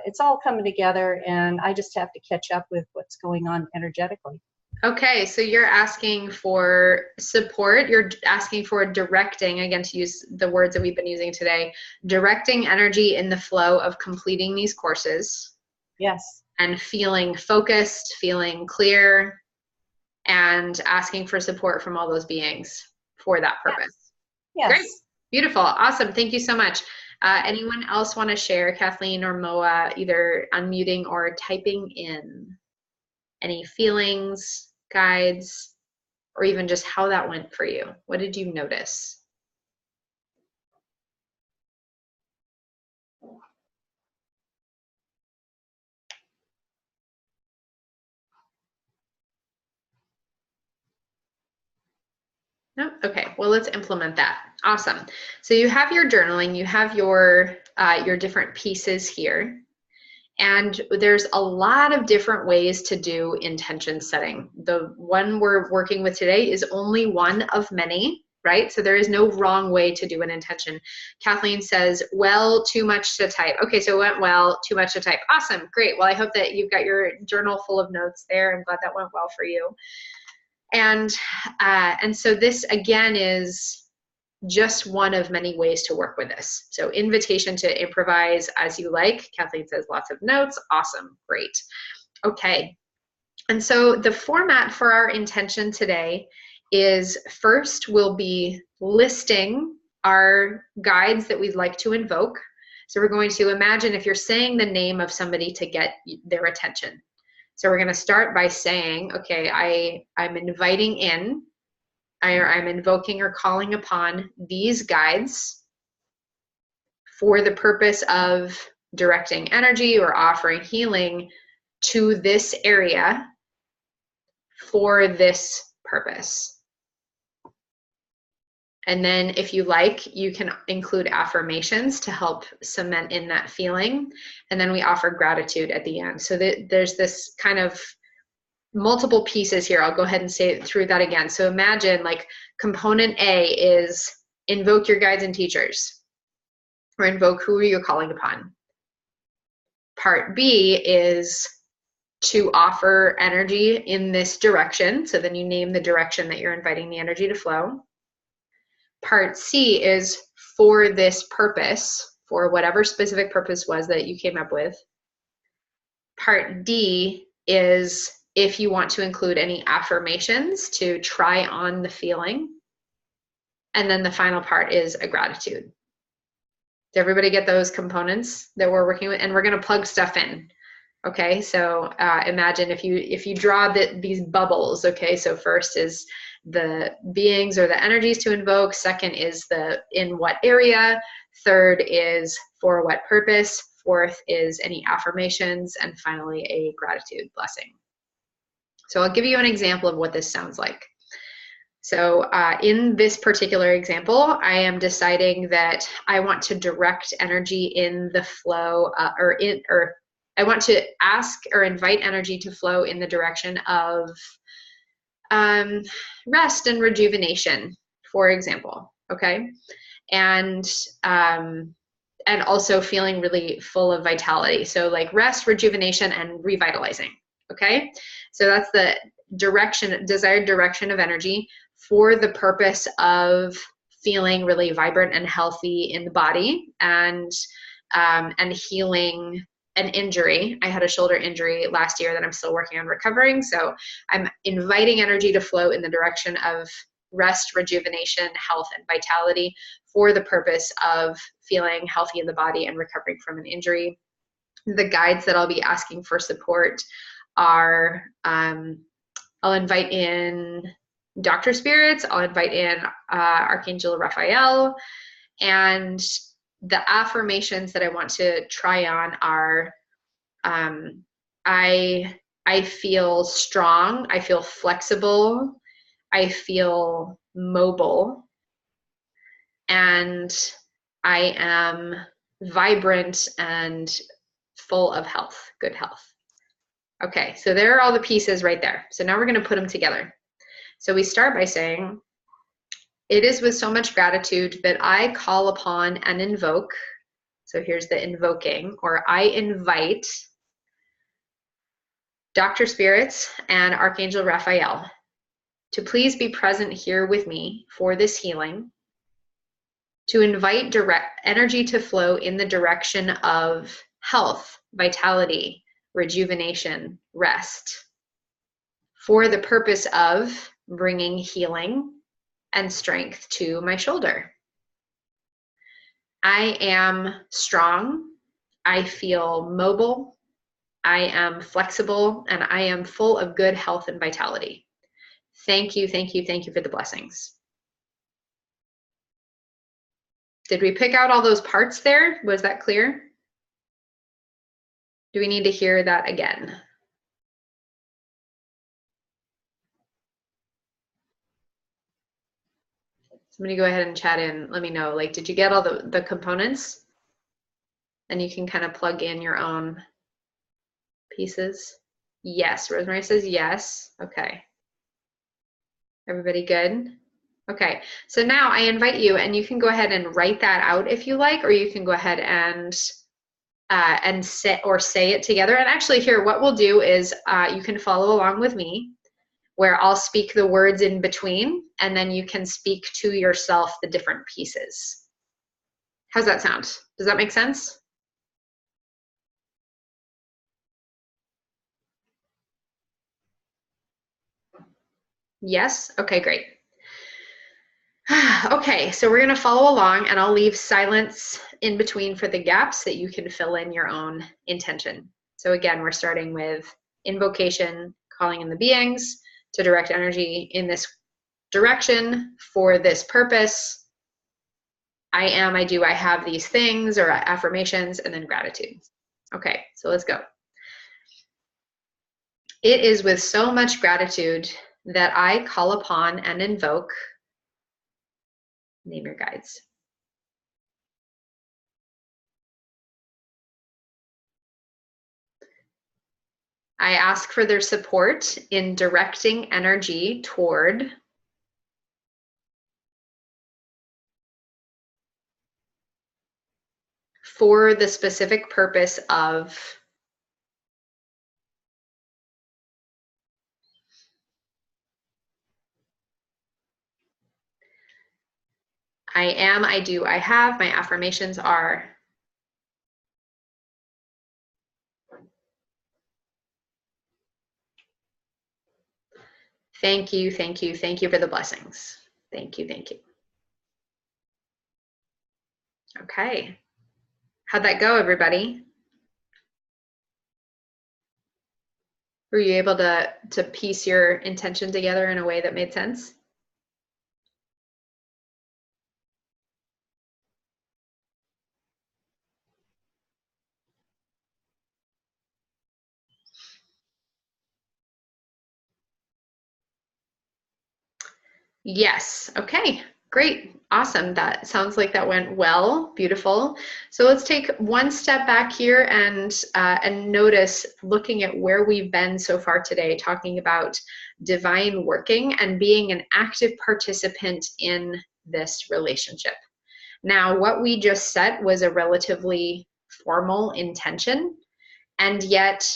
it's all coming together, and I just have to catch up with what's going on energetically. Okay, so you're asking for support. You're asking for directing, again, to use the words that we've been using today, directing energy in the flow of completing these courses. Yes. And feeling focused, feeling clear, and asking for support from all those beings for that purpose. Yes. Great. Beautiful. Awesome. Thank you so much. Anyone else want to share, Kathleen or Moa, either unmuting or typing in any feelings, guides, or even just how that went for you? What did you notice? No? Okay, well, let's implement that. Awesome. So you have your journaling, you have your different pieces here, and there's a lot of different ways to do intention setting. The one we're working with today is only one of many, right? So there is no wrong way to do an intention. Kathleen says, well, too much to type. Okay, so it went well, too much to type. Awesome, great. Well, I hope that you've got your journal full of notes there. I'm glad that went well for you. And so this, again, is just one of many ways to work with this. So invitation to improvise as you like. Kathleen says lots of notes. Awesome. Great. Okay. And so the format for our intention today is, first we'll be listing our guides that we'd like to invoke. So we're going to imagine if you're saying the name of somebody to get their attention. So we're going to start by saying, okay, I'm inviting in, I'm invoking or calling upon these guides for the purpose of directing energy or offering healing to this area for this purpose. And then if you like, you can include affirmations to help cement in that feeling. And then we offer gratitude at the end. So there's this kind of multiple pieces here. I'll go ahead and say through that again. So imagine, like, component A is invoke your guides and teachers, or invoke who are you calling upon. Part B is to offer energy in this direction. So then you name the direction that you're inviting the energy to flow. Part C is for this purpose, for whatever specific purpose was that you came up with. Part D is if you want to include any affirmations to try on the feeling. And then the final part is a gratitude. Did everybody get those components that we're working with? And we're going to plug stuff in. Okay, so imagine if you draw these bubbles. Okay, so first is the beings or the energies to invoke. Second is the in what area. Third is for what purpose. Fourth is any affirmations. And finally, a gratitude blessing. So I'll give you an example of what this sounds like. So in this particular example, I am deciding that I want to direct energy in the flow, or I want to ask or invite energy to flow in the direction of rest and rejuvenation, for example, okay? And also feeling really full of vitality. So like rest, rejuvenation, and revitalizing, okay? So that's the desired direction of energy for the purpose of feeling really vibrant and healthy in the body, and healing an injury. I had a shoulder injury last year that I'm still working on recovering. So I'm inviting energy to flow in the direction of rest, rejuvenation, health, and vitality for the purpose of feeling healthy in the body and recovering from an injury. The guides that I'll be asking for support are, I'll invite in doctor spirits, I'll invite in Archangel Raphael, and the affirmations that I want to try on are, I feel strong, I feel flexible, I feel mobile, and I am vibrant and full of health, good health. Okay, so there are all the pieces right there. So now we're going to put them together. So we start by saying, it is with so much gratitude that I call upon and invoke. So here's the invoking, or I invite Dr. Spirits and Archangel Raphael to please be present here with me for this healing, to invite direct energy to flow in the direction of health, vitality, rejuvenation, rest, for the purpose of bringing healing and strength to my shoulder. I am strong, I feel mobile, I am flexible, and I am full of good health and vitality. Thank you, thank you, thank you for the blessings. Did we pick out all those parts there? Was that clear? Do we need to hear that again? Somebody go ahead and chat in. Let me know, like, did you get all the components? And you can kind of plug in your own pieces. Yes, Rosemary says yes. Okay. Everybody good? Okay, so now I invite you, and you can go ahead and write that out if you like, or you can go ahead and say it together. And actually here, what we'll do is you can follow along with me, where I'll speak the words in between, and then you can speak to yourself the different pieces. How's that sound? Does that make sense? Yes? Okay, great. Okay, so we're going to follow along, and I'll leave silence in between for the gaps that you can fill in your own intention. So again, we're starting with invocation, calling in the beings to direct energy in this direction for this purpose. I am, I do, I have these things, or affirmations, and then gratitude. Okay, so let's go. It is with so much gratitude that I call upon and invoke, name your guides. I ask for their support in directing energy toward for the specific purpose of I am, I do, I have. My affirmations are thank you, thank you, thank you for the blessings. Thank you, thank you. Okay. How'd that go, everybody? Were you able to piece your intention together in a way that made sense? Yes. Okay. Great. Awesome. That sounds like that went well. Beautiful. So let's take one step back here and notice, looking at where we've been so far today, talking about divine working and being an active participant in this relationship. Now, what we just set was a relatively formal intention. And yet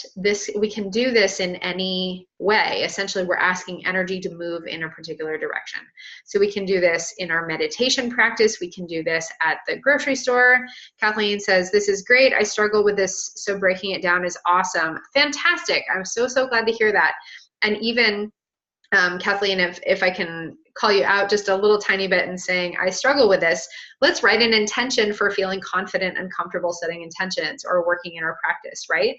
we can do this in any way. Essentially, we're asking energy to move in a particular direction. So we can do this in our meditation practice. We can do this at the grocery store. Kathleen says, this is great. I struggle with this, so breaking it down is awesome. Fantastic. I'm so glad to hear that. And even Kathleen, if I can call you out just a little tiny bit and saying, I struggle with this, let's write an intention for feeling confident and comfortable setting intentions or working in our practice, right?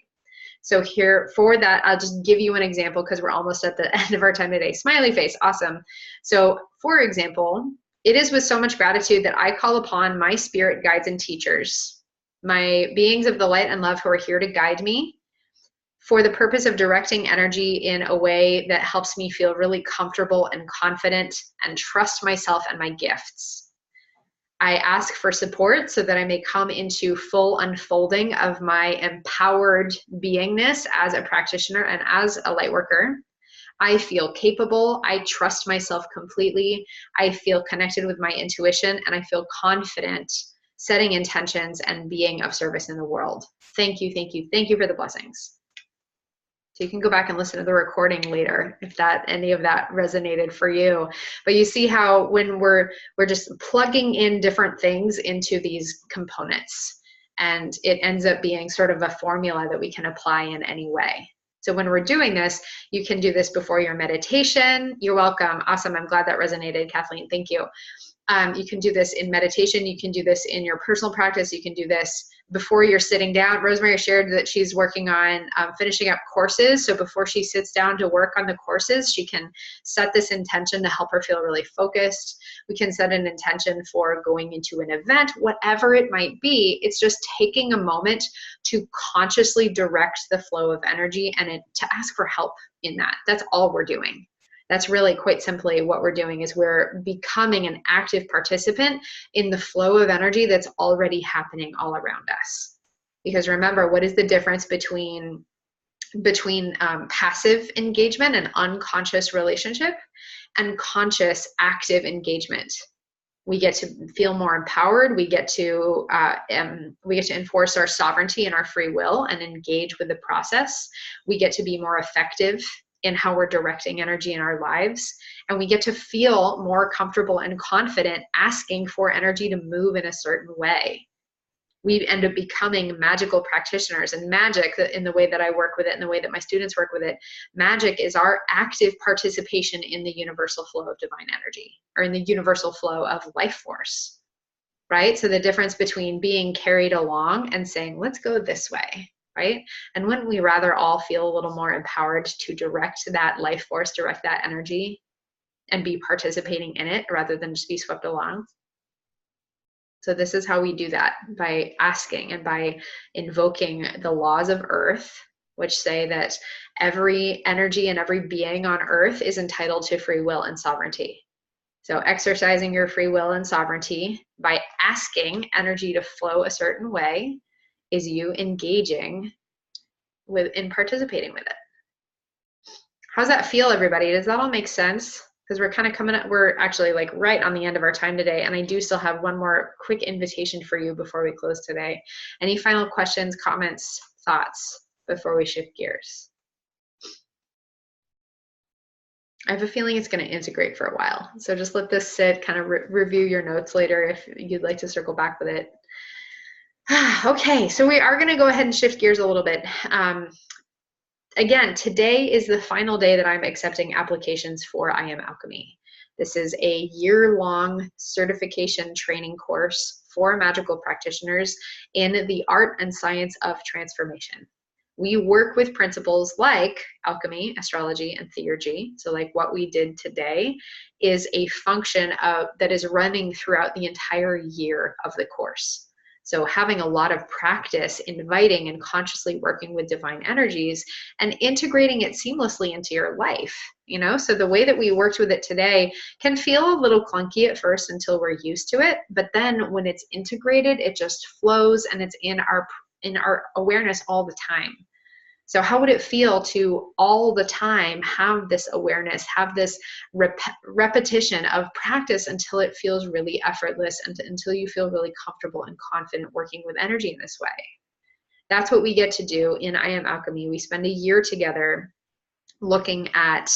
So here for that, I'll just give you an example because we're almost at the end of our time today. Smiley face, awesome. So for example, it is with so much gratitude that I call upon my spirit guides and teachers, my beings of the light and love who are here to guide me, for the purpose of directing energy in a way that helps me feel really comfortable and confident and trust myself and my gifts. I ask for support so that I may come into full unfolding of my empowered beingness as a practitioner and as a light worker. I feel capable. I trust myself completely. I feel connected with my intuition, and I feel confident setting intentions and being of service in the world. Thank you, thank you, thank you for the blessings. So you can go back and listen to the recording later if any of that resonated for you. But you see how when we're just plugging in different things into these components, and it ends up being sort of a formula that we can apply in any way. So when we're doing this, you can do this before your meditation. You're welcome. Awesome. I'm glad that resonated, Kathleen. Thank you. You can do this in meditation. You can do this in your personal practice. You can do this before you're sitting down. Rosemary shared that she's working on finishing up courses. So before she sits down to work on the courses, she can set this intention to help her feel really focused. We can set an intention for going into an event, whatever it might be. It's just taking a moment to consciously direct the flow of energy and to ask for help in that. That's all we're doing. That's really quite simply what we're doing, is we're becoming an active participant in the flow of energy that's already happening all around us. Because remember, what is the difference between passive engagement and unconscious relationship and conscious active engagement? We get to feel more empowered. We get to enforce our sovereignty and our free will and engage with the process. We get to be more effective in how we're directing energy in our lives. And we get to feel more comfortable and confident asking for energy to move in a certain way. We end up becoming magical practitioners. And magic, in the way that I work with it and the way that my students work with it, magic is our active participation in the universal flow of divine energy, or in the universal flow of life force, right? So the difference between being carried along and saying, let's go this way, right? And wouldn't we rather all feel a little more empowered to direct that life force, direct that energy, and be participating in it rather than just be swept along? So this is how we do that, by asking and by invoking the laws of Earth, which say that every energy and every being on Earth is entitled to free will and sovereignty. So exercising your free will and sovereignty by asking energy to flow a certain way is you engaging in participating with it. How's that feel, everybody? Does that all make sense? Because we're kind of we're actually like right on the end of our time today, and I do still have one more quick invitation for you before we close today. Any final questions, comments, thoughts before we shift gears? I have a feeling it's going to integrate for a while. So just let this sit, kind of review your notes later if you'd like to circle back with it. Okay, so we are going to go ahead and shift gears a little bit. Again, today is the final day that I'm accepting applications for I AM Alchemy. This is a year-long certification training course for magical practitioners in the art and science of transformation. We work with principles like alchemy, astrology, and theurgy. So like what we did today is a function that is running throughout the entire year of the course. So having a lot of practice inviting and consciously working with divine energies and integrating it seamlessly into your life, so the way that we worked with it today can feel a little clunky at first until we're used to it, but then when it's integrated, it just flows and it's in our awareness all the time. So how would it feel to all the time have this awareness, have this repetition of practice until it feels really effortless and until you feel really comfortable and confident working with energy in this way? That's what we get to do in I Am Alchemy. We spend a year together looking at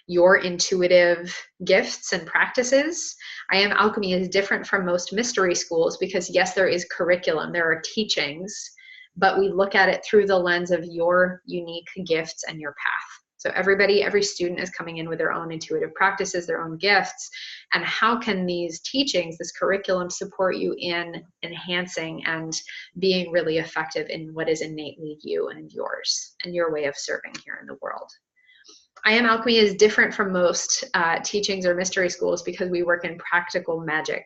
your intuitive gifts and practices. I Am Alchemy is different from most mystery schools because yes, there is curriculum, there are teachings, but we look at it through the lens of your unique gifts and your path. So every student is coming in with their own intuitive practices, their own gifts, and how can these teachings, this curriculum, support you in enhancing and being really effective in what is innately you and yours and your way of serving here in the world. I Am Alchemy is different from most teachings or mystery schools because we work in practical magic.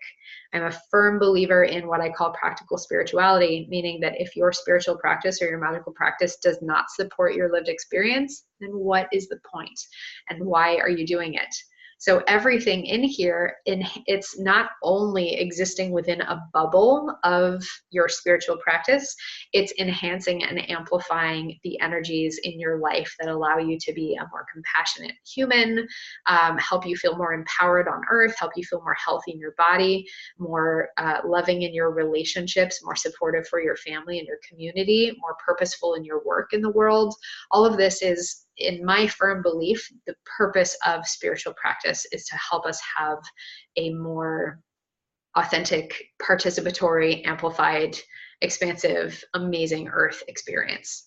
I'm a firm believer in what I call practical spirituality, meaning that if your spiritual practice or your magical practice does not support your lived experience, then what is the point? And why are you doing it? So everything in here, it's not only existing within a bubble of your spiritual practice, it's enhancing and amplifying the energies in your life that allow you to be a more compassionate human, help you feel more empowered on earth, help you feel more healthy in your body, more loving in your relationships, more supportive for your family and your community, more purposeful in your work in the world. All of this is, in my firm belief, the purpose of spiritual practice is to help us have a more authentic, participatory, amplified, expansive, amazing earth experience.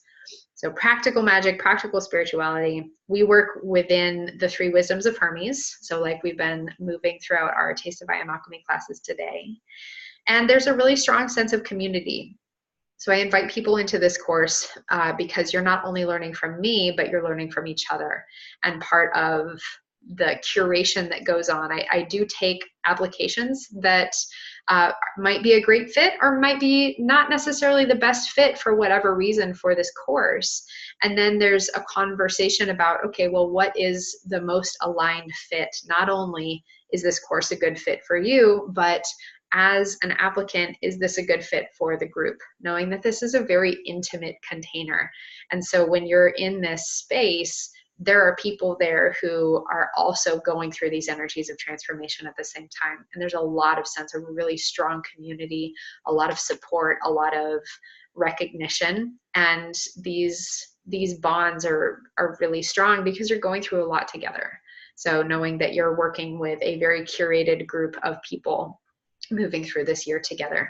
So practical magic, practical spirituality. We work within the Three Wisdoms of Hermes. So like we've been moving throughout our Taste of I Am Alchemy classes today. And there's a really strong sense of community. So I invite people into this course because you're not only learning from me, but you're learning from each other. And part of the curation that goes on, I do take applications that might be a great fit or might be not necessarily the best fit for whatever reason for this course. And then there's a conversation about, okay, well, what is the most aligned fit? Not only is this course a good fit for you, but as an applicant, is this a good fit for the group? Knowing that this is a very intimate container. And so when you're in this space, there are people there who are also going through these energies of transformation at the same time. And there's a lot of sense of really strong community, a lot of support, a lot of recognition. And these bonds are really strong because you're going through a lot together. So knowing that you're working with a very curated group of people moving through this year together.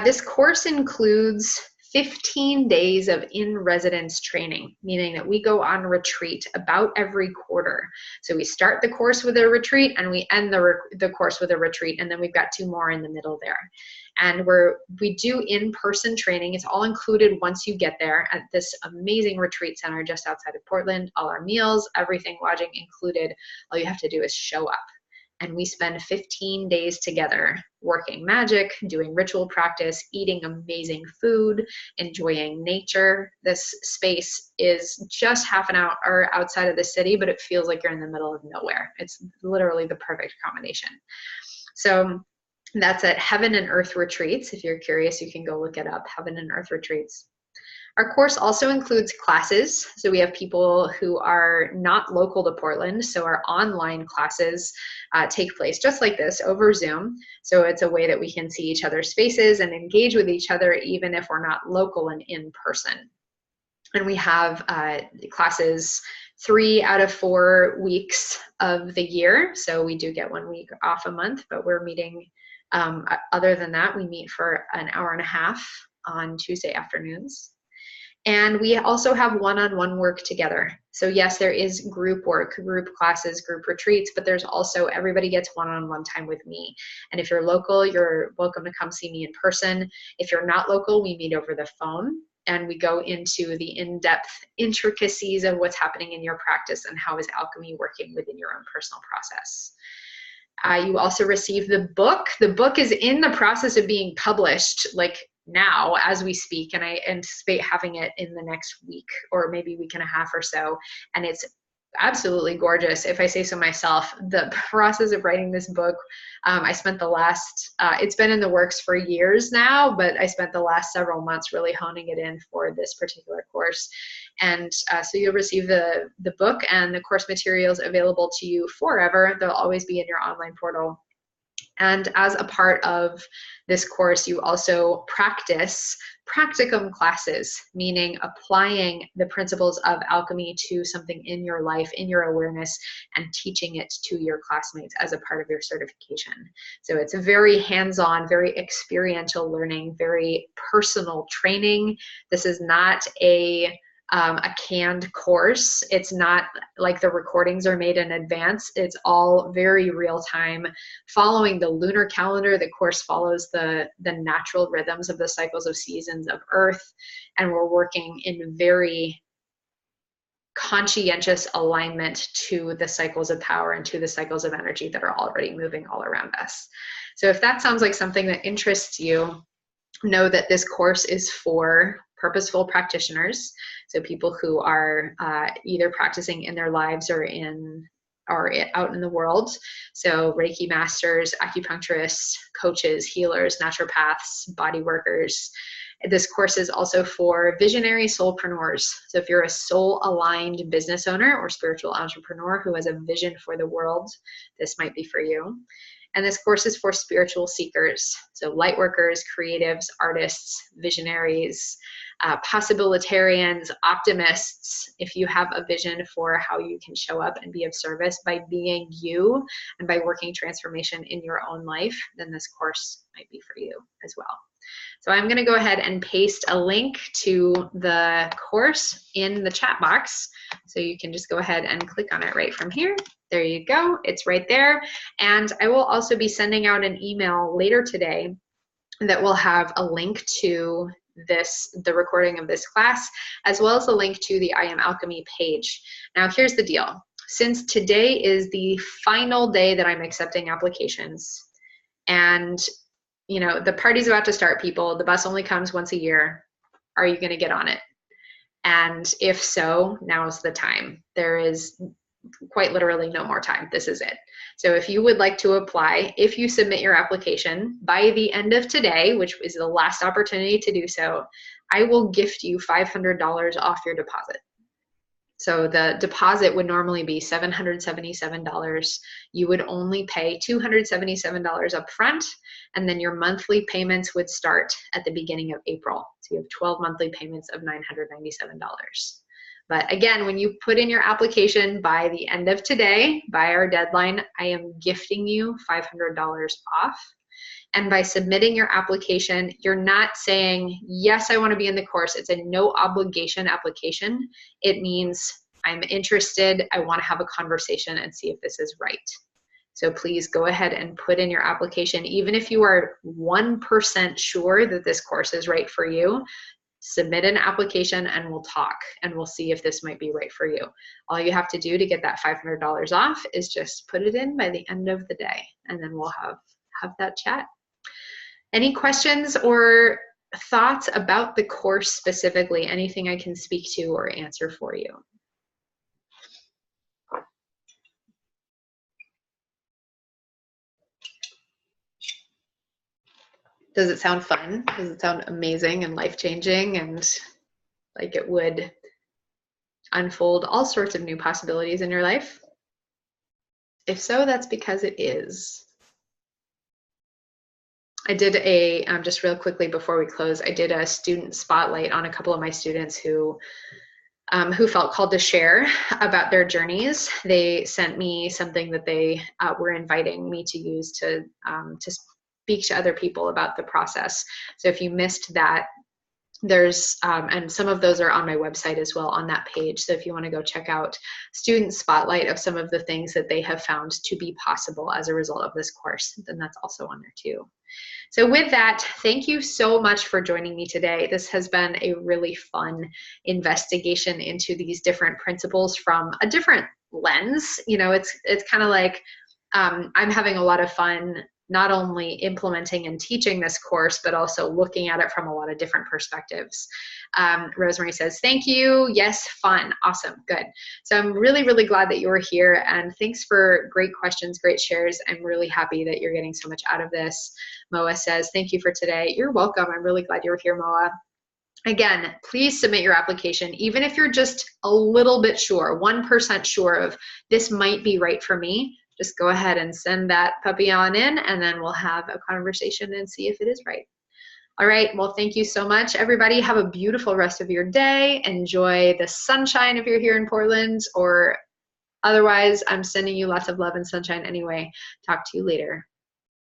This course includes 15 days of in-residence training, meaning that we go on retreat about every quarter. So we start the course with a retreat and we end the course with a retreat, and then we've got 2 more in the middle there. And we do in-person training. It's all included once you get there at this amazing retreat center just outside of Portland. All our meals, everything, lodging included. All you have to do is show up. And we spend 15 days together working magic, doing ritual practice, eating amazing food, enjoying nature. This space is just half an hour outside of the city, but it feels like you're in the middle of nowhere. It's literally the perfect combination. So that's at Heaven and Earth Retreats. If you're curious, you can go look it up, Heaven and Earth Retreats. Our course also includes classes. So we have people who are not local to Portland. So our online classes take place just like this over Zoom. So it's a way that we can see each other's faces and engage with each other even if we're not local and in person. And we have classes 3 out of 4 weeks of the year. So we do get 1 week off a month, but we're meeting, other than that, we meet for an hour and a half on Tuesday afternoons. And we also have one-on-one work together. So yes, there is group work, group classes, group retreats, but there's also everybody gets one-on-one time with me. And if you're local, you're welcome to come see me in person. If you're not local, we meet over the phone and we go into the in-depth intricacies of what's happening in your practice and how is alchemy working within your own personal process. You also receive the book. The book is in the process of being published, like now as we speak, and I anticipate having it in the next week or maybe week and a half or so. And it's absolutely gorgeous, if I say so myself. The process of writing this book, I spent the last, it's been in the works for years now, but I spent the last several months really honing it in for this particular course. And so you'll receive the book and the course materials available to you forever. They'll always be in your online portal. And as a part of this course, you also practice practicum classes, meaning applying the principles of alchemy to something in your life, in your awareness, and teaching it to your classmates as a part of your certification. So it's a very hands-on, very experiential learning, very personal training. This is not a canned course. It's not like the recordings are made in advance. It's all very real time, following the lunar calendar. The course follows the natural rhythms of the cycles of seasons of Earth, and we're working in very conscientious alignment to the cycles of power and to the cycles of energy that are already moving all around us. So if that sounds like something that interests you, know that this course is for purposeful practitioners, so people who are either practicing in their lives or out in the world. So Reiki masters, acupuncturists, coaches, healers, naturopaths, body workers. This course is also for visionary soulpreneurs. So if you're a soul-aligned business owner or spiritual entrepreneur who has a vision for the world, this might be for you. And this course is for spiritual seekers, so light workers, creatives, artists, visionaries, possibilitarians, optimists. If you have a vision for how you can show up and be of service by being you and by working transformation in your own life, then this course might be for you as well. So I'm going to go ahead and paste a link to the course in the chat box. So you can just go ahead and click on it right from here. There you go. It's right there. And I will also be sending out an email later today that will have a link to the recording of this class, as well as a link to the I Am Alchemy page. Now, here's the deal. Since today is the final day that I'm accepting applications, and the party's about to start, people, the bus only comes once a year. Are you going to get on it? And if so, now's the time. There is quite literally no more time. This is it. So if you would like to apply, if you submit your application by the end of today, which is the last opportunity to do so, I will gift you $500 off your deposit. So the deposit would normally be $777. You would only pay $277 up front, and then your monthly payments would start at the beginning of April. So you have 12 monthly payments of $997. But again, when you put in your application by the end of today, by our deadline, I am gifting you $500 off. And by submitting your application, you're not saying, yes, I want to be in the course. It's a no obligation application. It means I'm interested. I want to have a conversation and see if this is right. So please go ahead and put in your application. Even if you are 1% sure that this course is right for you, submit an application and we'll talk and we'll see if this might be right for you. All you have to do to get that $500 off is just put it in by the end of the day, and then we'll have that chat. Any questions or thoughts about the course specifically? Anything I can speak to or answer for you? Does it sound fun? Does it sound amazing and life-changing and like it would unfold all sorts of new possibilities in your life? If so, that's because it is. I did just real quickly before we close, I did a student spotlight on a couple of my students who felt called to share about their journeys. They sent me something that they were inviting me to use to speak to other people about the process. So if you missed that, there's, and some of those are on my website as well on that page. So if you want to go check out student spotlight of some of the things that they have found to be possible as a result of this course, then that's also on there too. So with that, thank you so much for joining me today. This has been a really fun investigation into these different principles from a different lens. It's kind of like I'm having a lot of fun not only implementing and teaching this course, but also looking at it from a lot of different perspectives. Rosemary says, thank you. Yes, fun. Awesome. Good. So I'm really, really glad that you were here, and thanks for great questions, great shares. I'm really happy that you're getting so much out of this. Moa says, thank you for today. You're welcome. I'm really glad you were here, Moa. Again, please submit your application, even if you're just a little bit sure, 1% sure of this might be right for me. Just go ahead and send that puppy on in, and then we'll have a conversation and see if it is right. All right, well, thank you so much, everybody. Have a beautiful rest of your day. Enjoy the sunshine if you're here in Portland, or otherwise, I'm sending you lots of love and sunshine anyway. Talk to you later.